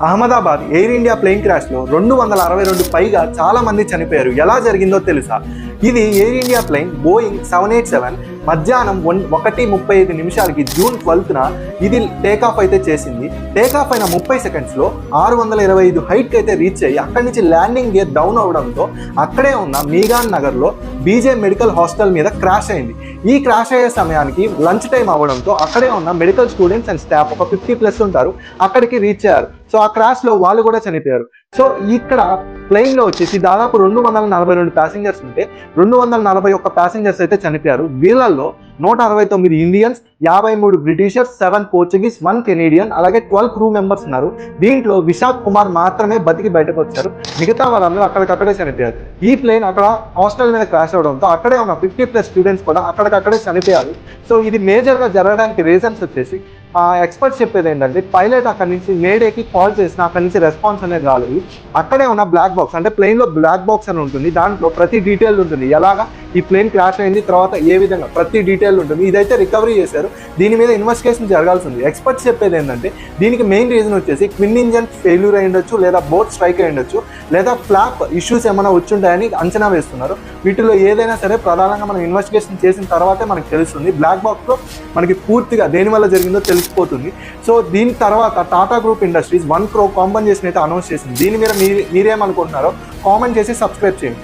Ahmedabad air India plane క్రాష్లో 262 పైగా చాలా మంది చనిపోయారు. ఎలా జరిగిందో తెలుసా? ఇది ఎయిర్ ఇండియా ప్లేన్ బోయింగ్ 787 మధ్యాహ్నం 1:35 జూన్ 12న ఇది టేకాఫ్ అయితే చేసింది. టేకాఫ్ అయిన 30 సెకండ్స్లో 625 హైట్కి అయితే రీచ్ అయ్యి అక్కడి నుంచి ల్యాండింగ్ గేర్ డౌన్ అవడంతో అక్కడే ఉన్న మీగాన్ నగర్లో బీజే మెడికల్ హాస్టల్ మీద క్రాష్ అయింది. ఈ క్రాష్ అయ్యే సమయానికి లంచ్ టైం అవ్వడంతో అక్కడే ఉన్న మెడికల్ స్టూడెంట్స్ అండ్ స్టాఫ్ ఒక 50+ ఉంటారు, అక్కడికి రీచ్ అయ్యారు. సో ఆ క్రాష్లో వాళ్ళు కూడా చనిపోయారు. సో ఇక్కడ ప్లెయిన్లో వచ్చేసి దాదాపు 242 ప్యాసింజర్స్ ఉంటే 241 ప్యాసింజర్స్ అయితే చనిపోయారు. వీళ్ళల్లో 169 ఇండియన్స్, 53 బ్రిటిషర్స్, 7 పోర్చుగీస్, 1 కెనేడియన్, అలాగే 12 క్రూ మెంబర్స్ ఉన్నారు. దీంట్లో విశాఖ్ కుమార్ మాత్రమే బతికి బయటకు వచ్చారు. మిగతా వాళ్ళందరూ అక్కడికక్కడే చనిపోయారు. ఈ ప్లేన్ అక్కడ హాస్టల్ మీద క్రాష్ అవడంతో అక్కడే ఉన్న 50+ స్టూడెంట్స్ కూడా అక్కడికక్కడే చనిపోయారు. సో ఇది మేజర్గా జరగడానికి రీజన్స్ వచ్చేసి ఎక్స్పర్ట్స్ చెప్పేది ఏంటంటే పైలట్ అక్కడి నుంచి మేడేకి కాల్ చేసిన అక్కడి నుంచి రెస్పాన్స్ అనేది రాలేదు. అక్కడే ఉన్న బ్లాక్ బాక్స్, అంటే ప్లేన్లో బ్లాక్ బాక్స్ అని ఉంటుంది, దాంట్లో ప్రతి డీటెయిల్ ఉంటుంది. ఎలాగా ఈ ప్లేన్ క్రాష్ అయింది, తర్వాత ఏ విధంగా ప్రతి డీటెయిల్ ఉంటుంది. ఇదైతే రికవరీ చేశారు. దీని మీద ఇన్వెస్టిగేషన్ జరగాల్సి ఉంది. ఎక్స్పర్ట్స్ చెప్పేది ఏంటంటే దీనికి మెయిన్ రీజన్ వచ్చేసి ట్విన్ ఇంజన్ ఫెయిల్యూర్ అయి ఉండొచ్చు, లేదా బోట్ స్ట్రైక్ అయి ఉండొచ్చు, లేదా ఫ్లాప్ ఇష్యూస్ ఏమైనా వచ్చుంటాయని అంచనా వేస్తున్నారు. వీటిలో ఏదైనా సరే ప్రధానంగా మనం ఇన్వెస్టిగేషన్ చేసిన తర్వాతే మనకు తెలుస్తుంది. బ్లాక్ బాక్స్లో మనకి పూర్తిగా దేనివల్ల జరిగిందో తెలిసిపోతుంది. సో దీని తర్వాత Tata group industries 1 crore compensation అయితే అనౌన్స్ చేసింది. దీని మీద మీరేమనుకుంటున్నారో కామెంట్ చేసి సబ్స్క్రైబ్ చేయండి.